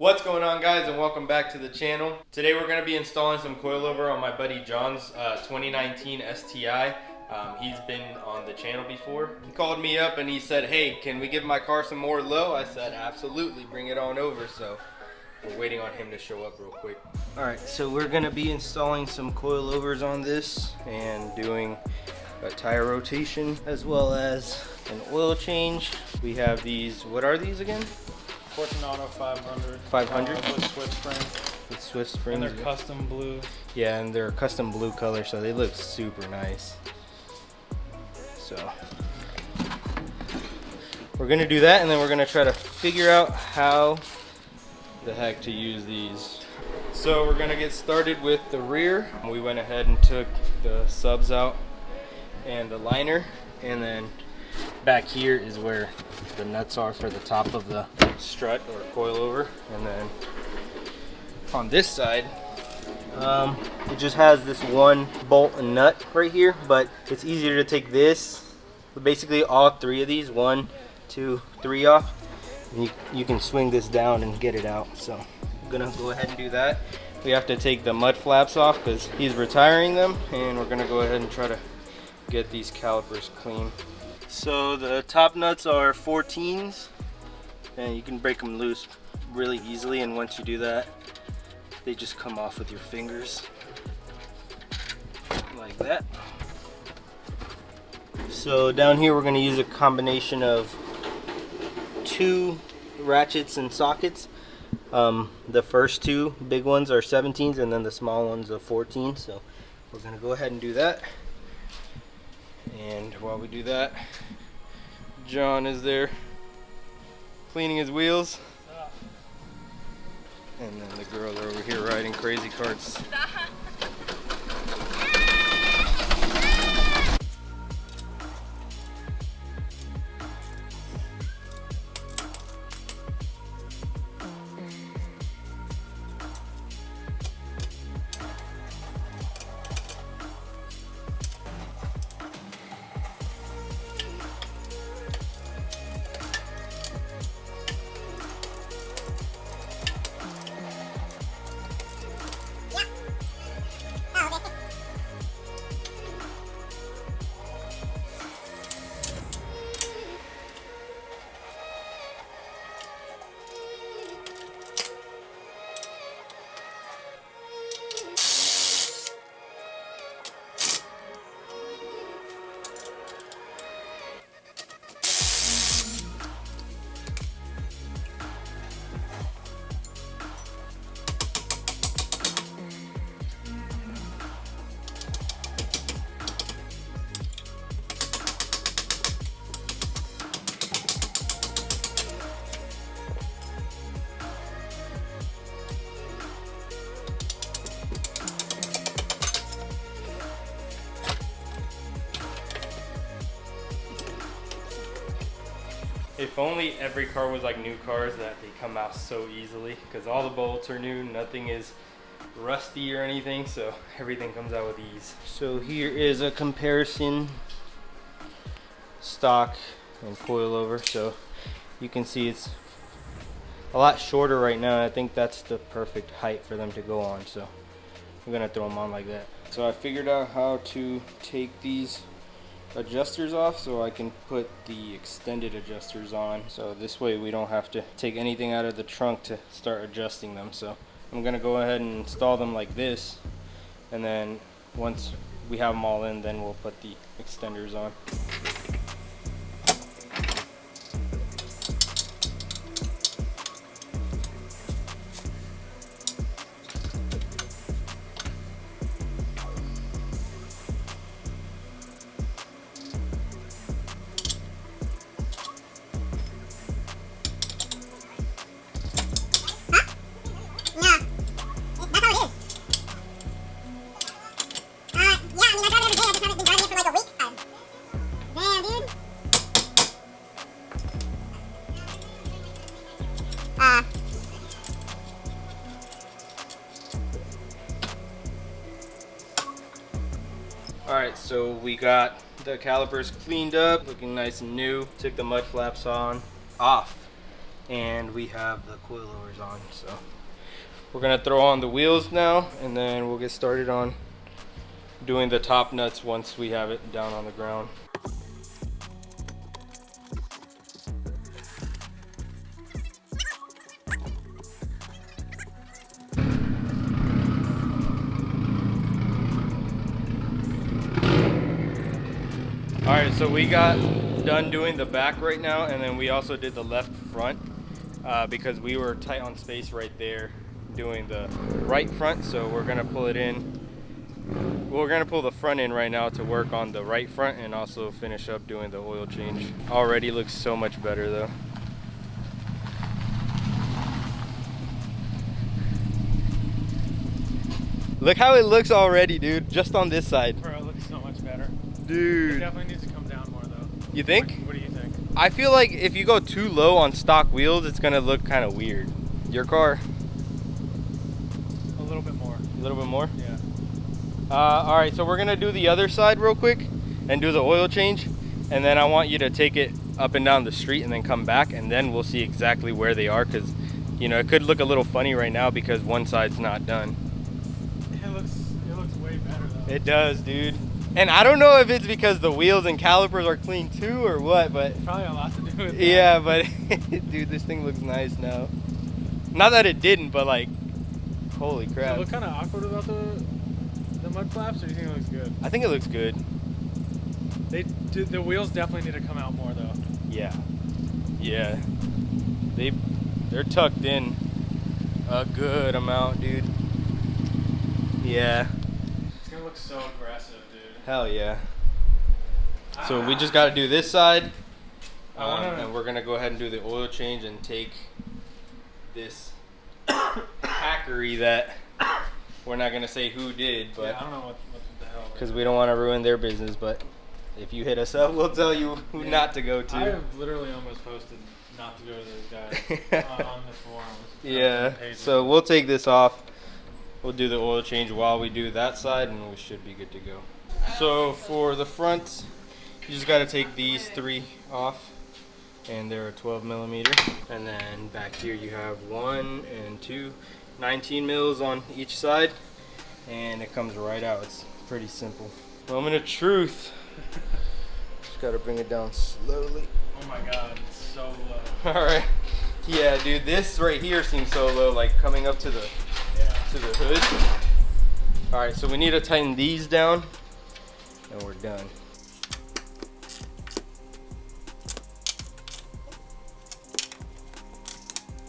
What's going on, guys, and welcome back to the channel. Today we're going to be installing some coilover on my buddy John's 2019 STI. He's been on the channel before. He called me up and he said, hey, can we give my car some more low? I said, absolutely, bring it on over. So we're waiting on him to show up real quick. Alright, so we're going to be installing some coilovers on this and doing a tire rotation as well as an oil change. We have these, what are these again? Fortunato 500. 500? With Swiss springs. With Swiss springs. And they're custom blue. Yeah, and they're a custom blue color, so they look super nice. So we're gonna do that, and then we're gonna try to figure out how the heck to use these. So we're gonna get started with the rear. We went ahead and took the subs out and the liner, and then back here is where the nuts are for the top of the strut or coilover. And then on this side, it just has this one bolt and nut right here, but it's easier to take this, basically all three of these, 1, 2, 3 off, and you can swing this down and get it out. So I'm gonna go ahead and do that. We have to take the mud flaps off because he's retiring them, and we're gonna go ahead and try to get these calipers clean. So the top nuts are 14s, and you can break them loose really easily, and once you do that, they just come off with your fingers like that. So down here we're going to use a combination of 2 ratchets and sockets. The first 2 big ones are 17s, and then the small ones are 14s. So we're going to go ahead and do that. And while we do that, John is there cleaning his wheels. And then the girls are over here riding crazy carts. If only every car was like new cars, that they come out so easily, because all the bolts are new, nothing is rusty or anything, so everything comes out with ease. So here is a comparison stock and coilover. So you can see it's a lot shorter right now, and I think that's the perfect height for them to go on, so I'm gonna throw them on like that. So I figured out how to take these adjusters off so I can put the extended adjusters on, so this way we don't have to take anything out of the trunk to start adjusting them. So I'm gonna go ahead and install them like this, and then once we have them all in, then we'll put the extenders on. Alright, so we got the calipers cleaned up, looking nice and new. Took the mud flaps off, and we have the coilovers on. So we're gonna throw on the wheels now, and then we'll get started on doing the top nuts once we have it down on the ground. All right, so we got done doing the back right now, and then we also did the left front because we were tight on space right there doing the right front. So we're gonna pull it in. We're gonna pull the front in right now to work on the right front and also finish up doing the oil change. Already looks so much better though. Look how it looks already, dude, just on this side. Bro, it looks so much better. Dude. It definitely needs to come down more though. You think? What do you think? I feel like if you go too low on stock wheels, it's gonna look kind of weird. Your car? A little bit more. A little bit more? Yeah. All right, so we're gonna do the other side real quick and do the oil change. And then I want you to take it up and down the street and then come back, and then we'll see exactly where they are, because, you know, it could look a little funny right now because one side's not done. It looks way better though. It does, dude. And I don't know if it's because the wheels and calipers are clean too or what, but Probably a lot to do with that. yeah, but dude, this thing looks nice now. Not that it didn't, but like, holy crap. Does it look kind of awkward about the mud flaps, or do you think it looks good? I think it looks good. The wheels definitely need to come out more though. Yeah. Yeah. They're tucked in a good amount, dude. Yeah. It's gonna look so aggressive, dude. Hell yeah. So we just got to do this side, and we're gonna go ahead and do the oil change and take this hackery that we're not gonna say who did, but yeah, I don't know what the hell. because we don't want to ruin their business. But if you hit us up, we'll tell you who not to go to. I have literally almost posted not to go to those guys on the forums. Yeah. So we'll take this off. We'll do the oil change while we do that side, and we should be good to go. So for the front, you just got to take these 3 off, and they're a 12 millimeter. And then back here you have 1 and 2, 19 mils on each side, and it comes right out. It's pretty simple. Moment of truth. Just got to bring it down slowly. Oh my god, it's so low. All right. Yeah, dude, this right here seems so low, like coming up to the hood. All right, so we need to tighten these down, and we're done.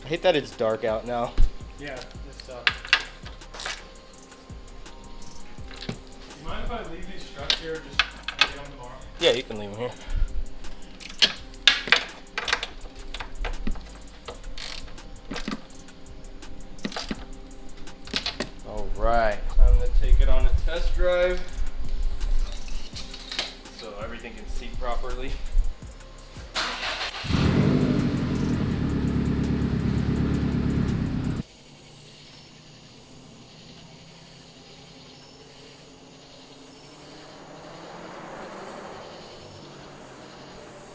I hate that it's dark out now. Yeah, this sucks. You mind if I leave these struts here, just get them tomorrow? Yeah, you can leave them here. All right, time to take it on a test drive so everything can seat properly.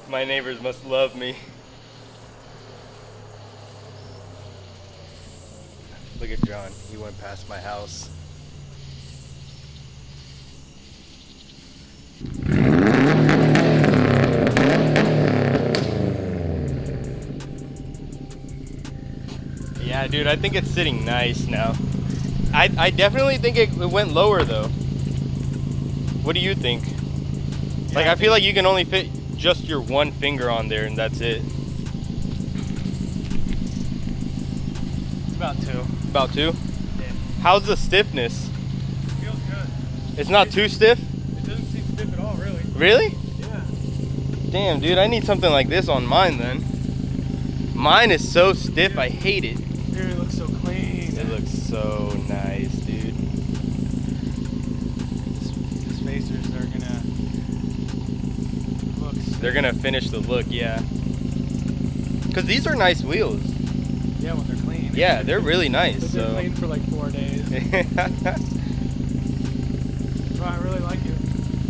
My neighbors must love me. Look at John, he went past my house. Yeah, dude, I think it's sitting nice now. I definitely think it went lower though. What do you think? Yeah, Like, I feel like you can only fit just your one finger on there and that's it. About 2. About 2? Yeah. How's the stiffness? Feels good. It's not too stiff? It doesn't seem stiff at all, really. Really? Yeah. Damn, dude, I need something like this on mine then. Mine is so stiff, I hate it. Dude, it looks so clean. It looks so nice, dude. The spacers are gonna look. They're gonna finish the look, yeah. Cause these are nice wheels. Yeah, when they're clean. Yeah, they're really nice. They've been So. clean for like 4 days. Bro, I really like it.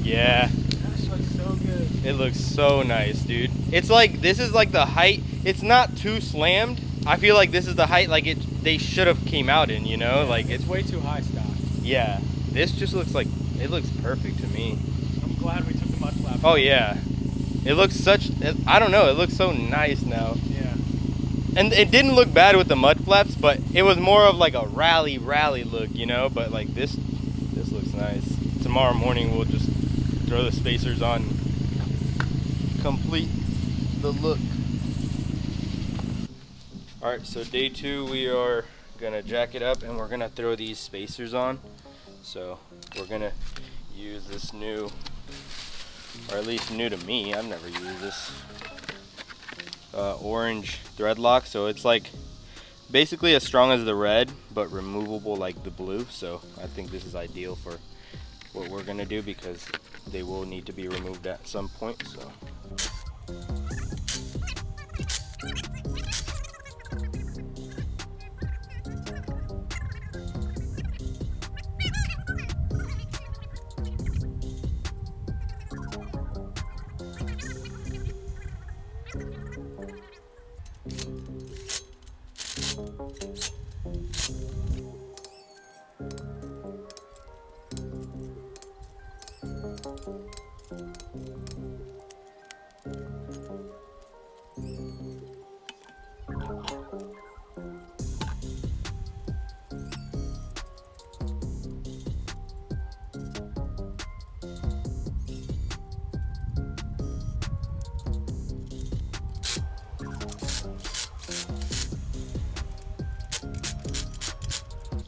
Yeah. Gosh, looks so good. It looks so nice, dude. It's like, this is like the height. It's not too slammed. I feel like this is the height like they should have came out in, you know? Yeah, like it's way too high stock. Yeah. This just looks like, it looks perfect to me. I'm glad we took the mud flap. Oh yeah. It looks such, I don't know, it looks so nice now. Yeah. And it didn't look bad with the mud flaps, but it was more of like a rally look, you know? But like this looks nice. Tomorrow morning we'll just throw the spacers on, complete the look. All right, so day 2, we are gonna jack it up and we're gonna throw these spacers on. So we're gonna use this new, or at least new to me, I've never used this, orange thread lock. So it's like basically as strong as the red, but removable like the blue. So I think this is ideal for what we're gonna do because they will need to be removed at some point. So.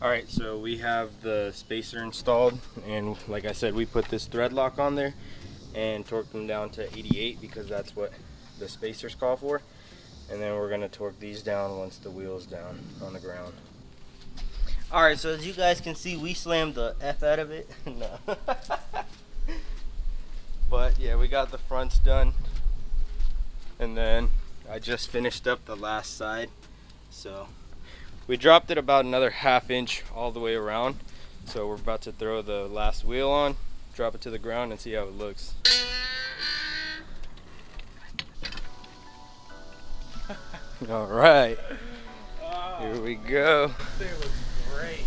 All right, so we have the spacer installed, and like I said, we put this thread lock on there and torqued them down to 88 because that's what the spacers call for. And then we're gonna torque these down once the wheel's down on the ground. All right, so as you guys can see, we slammed the F out of it. No. But yeah, we got the fronts done. And then I just finished up the last side. So we dropped it about another 1/2 inch all the way around. So we're about to throw the last wheel on, drop it to the ground, and see how it looks. All right, here we go. It looks great.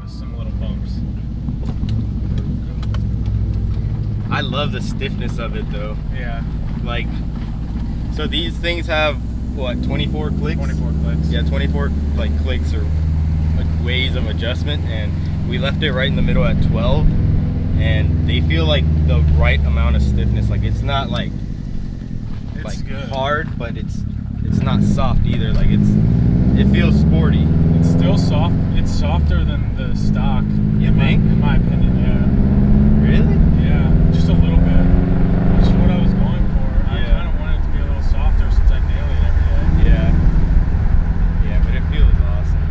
Some little bumps. I love the stiffness of it though. Yeah. Like, so these things have what, 24 clicks? 24 clicks. Yeah, 24 like clicks or like ways of adjustment, and we left it right in the middle at 12, and they feel like the right amount of stiffness. Like it's not like good. Hard, but it's not soft either. Like it feels sporty. It's still soft. It's softer than the stock. You think? In my opinion, yeah. Really? Yeah, just a little bit. Which is what I was going for. I kind of wanted it to be a little softer since I daily it every day. Yeah. Yeah, but it feels awesome.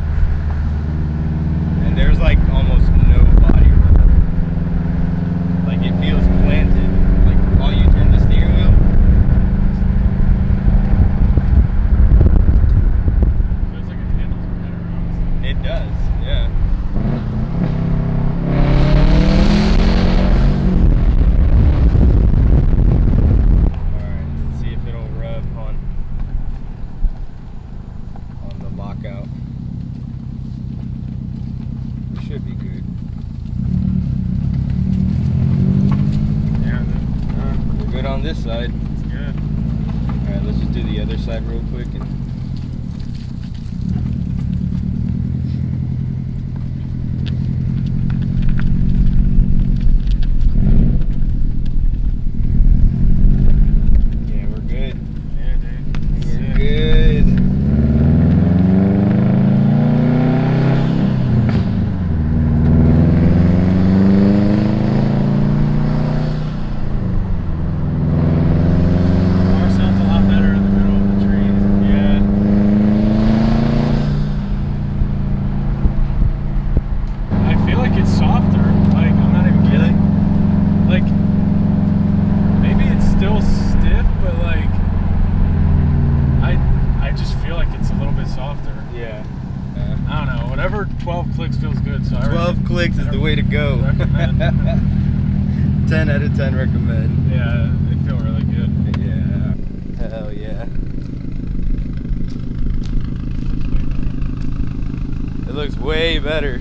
And there's like almost no body roll. Like it feels planted. Like all you turn the steering wheel. Feels like it handles better, honestly. It does, yeah. Alright, let's see if it'll rub on the lockout. Should be good. Yeah, We're good on this side. it's good. Alright, let's just do the other side real quick. Yeah, we're good. Yeah, dude. We're good. bit softer. Yeah. I don't know. Whatever 12 clicks feels good. So 12 clicks is the way to go. 10 out of 10 recommend. Yeah, they feel really good. Yeah. Hell yeah. It looks way better.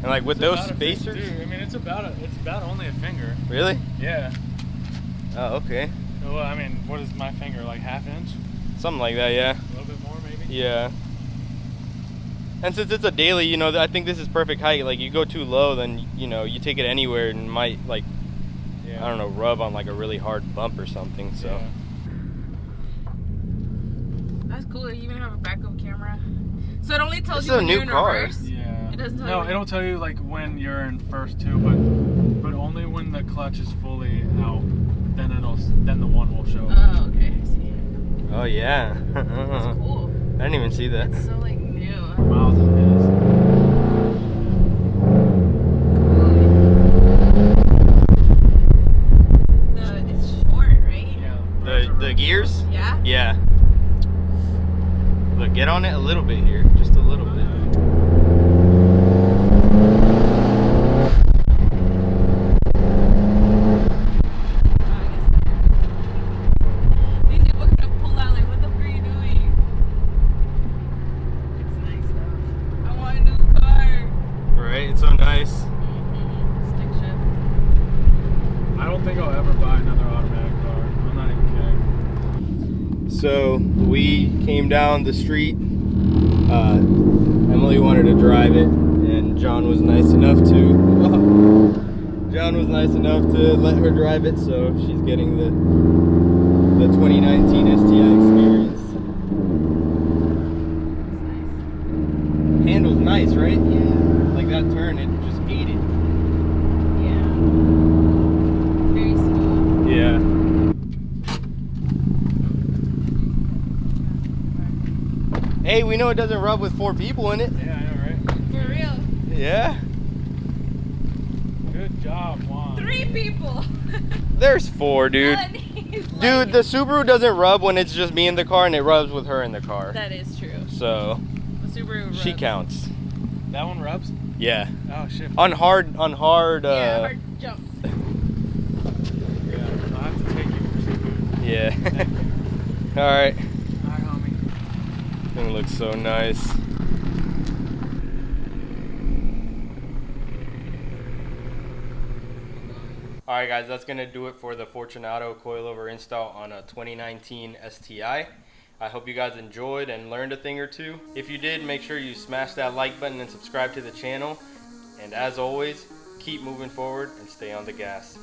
And like with those spacers. Dude, I mean, it's about only a finger. Really? Yeah. Oh, okay. Well, I mean, what is my finger, like ½ inch? Something like that, yeah. A little bit more, maybe? Yeah. And since it's a daily, you know, I think this is perfect height. Like, you go too low, then, you know, you take it anywhere and might, like, yeah. I don't know, rub on, like, a really hard bump or something, so. Yeah. That's cool. You even have a backup camera. So it only tells This you is a when new you're in car. reverse? Yeah. It doesn't tell No, you. it'll tell you, like, when you're in first too, but only when the clutch is fully out. Then the one will show. Oh, okay. I see. Oh, yeah. That's cool. I didn't even see that. It's so, like, new. Miles it is. It's short, right? Yeah. The gears? Yeah? Yeah. Look, get on it a little bit here. Just a little bit. These people are gonna pull out like, what the fuck are you doing? It's nice though. I want a new car. Right? It's so nice. Stick shift. I don't think I'll ever buy another automatic car. I'm not even kidding. So we came down the street. Emily wanted to drive it, and John was nice enough to let her drive it. So she's getting the 2019 STI experience. Handle's nice, right? Yeah. Like that turn, it just ate it. Yeah. Very smooth. Yeah. Hey, we know it doesn't rub with 4 people in it. Yeah, I know, right? For real. Yeah. Good job, Juan. 3 people. There's 4, dude. Melanie is Dude, the Subaru doesn't rub when it's just me in the car, and it rubs with her in the car. That is true. So The Subaru she rubs. counts. That one rubs? Yeah. Oh, shit. On hard. Yeah, hard jump. Yeah, I'll have to take you for some food. Yeah. Thank you. All right. Hi, homie. Thing looks so nice. Alright guys, that's going to do it for the Fortunato coilover install on a 2019 STI. I hope you guys enjoyed and learned a thing or two. If you did, make sure you smash that like button and subscribe to the channel. And as always, keep moving forward and stay on the gas.